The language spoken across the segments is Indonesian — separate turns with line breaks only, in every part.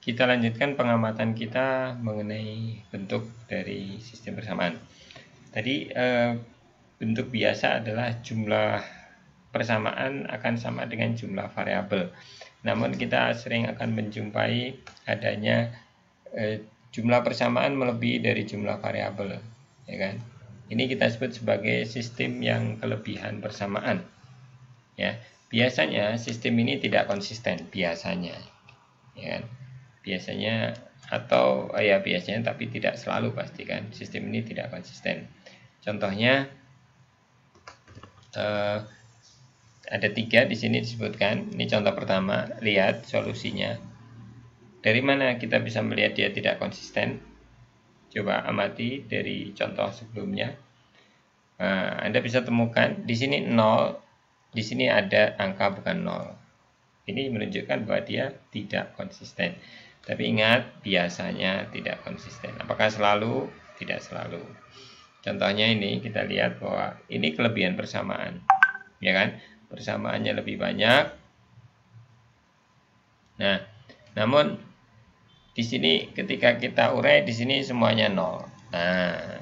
Kita lanjutkan pengamatan kita mengenai bentuk dari sistem persamaan. Tadi bentuk biasa adalah jumlah persamaan akan sama dengan jumlah variabel. Namun kita sering akan menjumpai adanya jumlah persamaan melebihi dari jumlah variabel, ya kan? Ini kita sebut sebagai sistem yang kelebihan persamaan. Ya, biasanya sistem ini tidak konsisten biasanya, ya kan? Biasanya atau ya biasanya tapi tidak selalu pasti kan sistem ini tidak konsisten. Contohnya ada 3 di sini disebutkan. Ini contoh pertama, lihat solusinya. Dari mana kita bisa melihat dia tidak konsisten? Coba amati dari contoh sebelumnya. Nah, Anda bisa temukan di sini 0, di sini ada angka bukan 0. Ini menunjukkan bahwa dia tidak konsisten. Tapi ingat, biasanya tidak konsisten. Apakah selalu? Tidak selalu. Contohnya ini, kita lihat bahwa ini kelebihan persamaan. Ya kan? Persamaannya lebih banyak. Nah, namun di sini ketika kita urai, di sini semuanya 0. Nah,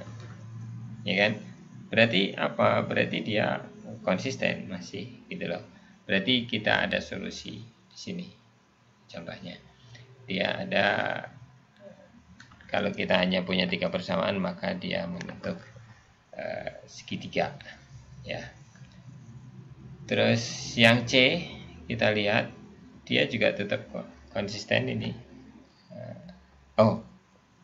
ya kan? Berarti apa? Berarti dia konsisten masih, gitu loh. Berarti kita ada solusi di sini. Contohnya, dia ada, kalau kita hanya punya 3 persamaan maka dia membentuk segitiga, ya. Terus yang C kita lihat dia juga tetap konsisten ini. Oh,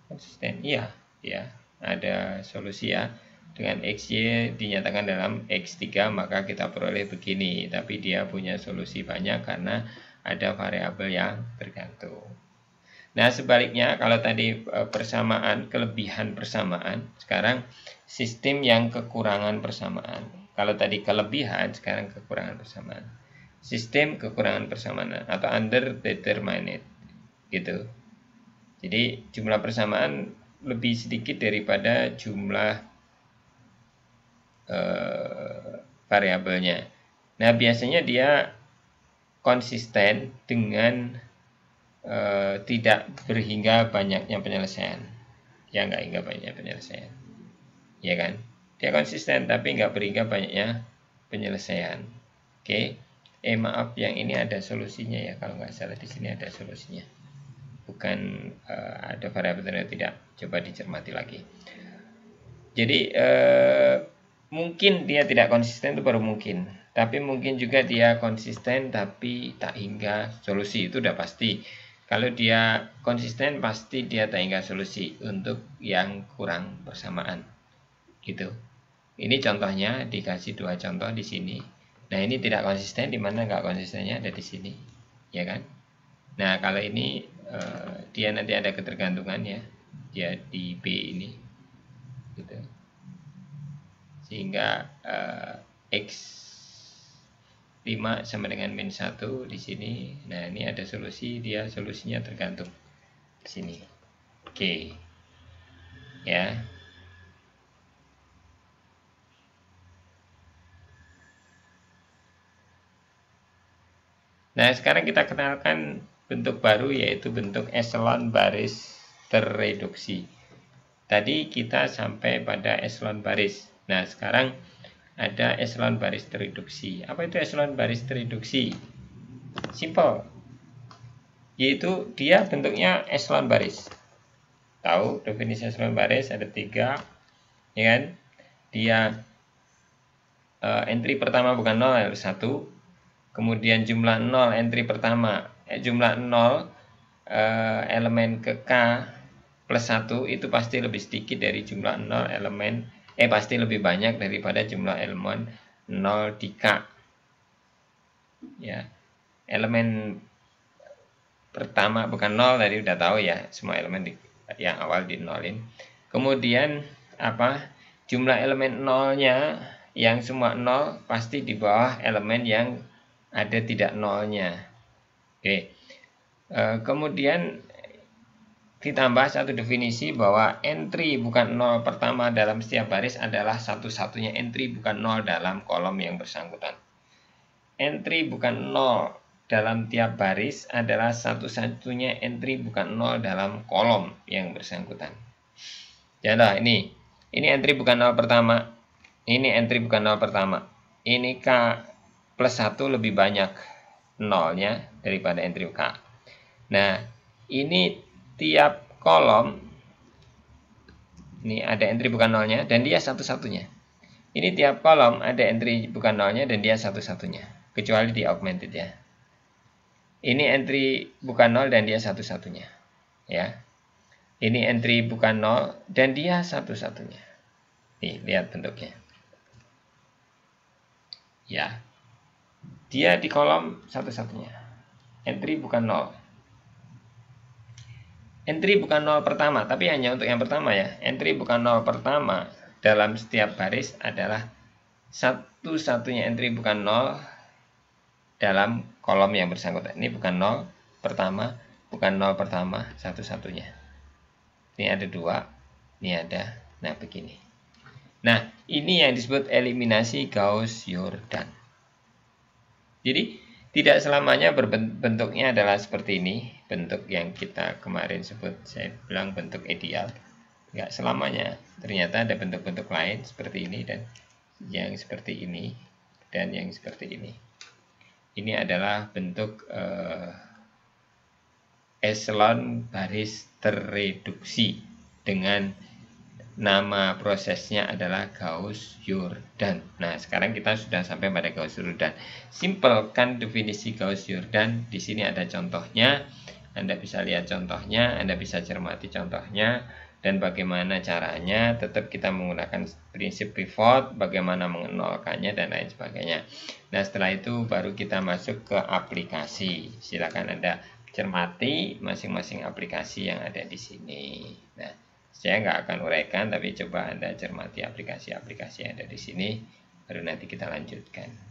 konsisten, iya, ya. Ada solusi ya. Dengan XY dinyatakan dalam X3 maka kita peroleh begini. Tapi dia punya solusi banyak karena ada variabel yang tergantung. Nah, sebaliknya kalau tadi persamaan, kelebihan persamaan, sekarang sistem yang kekurangan persamaan. Kalau tadi kelebihan, sekarang kekurangan persamaan. Sistem kekurangan persamaan atau underdetermined, gitu. Jadi jumlah persamaan lebih sedikit daripada jumlah variabelnya. Nah, biasanya dia konsisten dengan tidak berhingga banyaknya penyelesaian. Ya, nggak hingga banyaknya penyelesaian. Ya kan? Dia konsisten tapi nggak berhingga banyaknya penyelesaian. Oke. Maaf, yang ini ada solusinya ya, kalau nggak salah di sini ada solusinya. Bukan ada variabel atau tidak. Coba dicermati lagi. Jadi mungkin dia tidak konsisten, itu baru mungkin. Tapi mungkin juga dia konsisten tapi tak hingga solusi, itu udah pasti. Kalau dia konsisten pasti dia tak hingga solusi untuk yang kurang persamaan, gitu. Ini contohnya, dikasih 2 contoh di sini. Nah, ini tidak konsisten, di mana nggak konsistennya ada di sini, ya kan? Nah, kalau ini dia nanti ada ketergantungan ya, dia di B ini, gitu. Sehingga X5 sama dengan min 1 di sini. Nah, ini ada solusi, dia solusinya tergantung di sini. Oke. Ya. Nah, sekarang kita kenalkan bentuk baru, yaitu bentuk echelon baris terreduksi. Tadi kita sampai pada echelon baris. Nah, sekarang ada echelon baris tereduksi. Apa itu echelon baris tereduksi? Simple, yaitu dia bentuknya echelon baris. Tahu definisi echelon baris ada 3, ya kan? Dia entry pertama bukan 0 harus 1. Kemudian jumlah 0 entry pertama, jumlah 0 elemen ke K plus 1 itu pasti lebih sedikit dari jumlah 0 elemen, pasti lebih banyak daripada jumlah elemen 0 di K. Ya. Elemen pertama bukan 0 tadi udah tahu ya, semua elemen yang awal di nolin. Kemudian apa? Jumlah elemen 0-nya yang semua 0 pasti di bawah elemen yang ada tidak 0-nya. Oke. Kemudian ditambah satu definisi bahwa entry bukan 0 pertama dalam setiap baris adalah satu-satunya entry bukan 0 dalam kolom yang bersangkutan. Entry bukan 0 dalam tiap baris adalah satu-satunya entry bukan 0 dalam kolom yang bersangkutan. Contoh ini entry bukan 0 pertama, ini entry bukan 0 pertama. Ini K plus 1 lebih banyak nolnya daripada entry K. Nah, ini tiap kolom, ini ada entry bukan nolnya dan dia satu-satunya. Ini tiap kolom ada entry bukan nolnya dan dia satu-satunya, kecuali di augmented ya. Ini entry bukan 0 dan dia satu-satunya. Ya. Ini entry bukan 0 dan dia satu-satunya. Nih, lihat bentuknya. Ya. Dia di kolom satu-satunya. Entry bukan 0. Entry bukan 0 pertama, tapi hanya untuk yang pertama ya. Entry bukan 0 pertama dalam setiap baris adalah satu-satunya entry bukan 0 dalam kolom yang bersangkutan. Ini bukan 0 pertama, bukan 0 pertama, satu-satunya. Ini ada 2, ini ada, nah begini. Nah, ini yang disebut eliminasi Gauss-Jordan. Jadi, tidak selamanya bentuknya adalah seperti ini, bentuk yang kita kemarin sebut, saya bilang bentuk ideal. Enggak selamanya, ternyata ada bentuk-bentuk lain seperti ini, dan yang seperti ini, dan yang seperti ini. Ini adalah bentuk eselon baris terreduksi dengan nama prosesnya adalah Gauss-Jordan. Nah, sekarang kita sudah sampai pada Gauss-Jordan. Simpelkan definisi Gauss-Jordan. Di sini ada contohnya. Anda bisa lihat contohnya, Anda bisa cermati contohnya, dan bagaimana caranya. Tetap kita menggunakan prinsip pivot, bagaimana mengenolkannya dan lain sebagainya. Nah, setelah itu baru kita masuk ke aplikasi. Silakan Anda cermati masing-masing aplikasi yang ada di sini. Nah, saya nggak akan uraikan, tapi coba Anda cermati aplikasi-aplikasi yang ada di sini, baru nanti kita lanjutkan.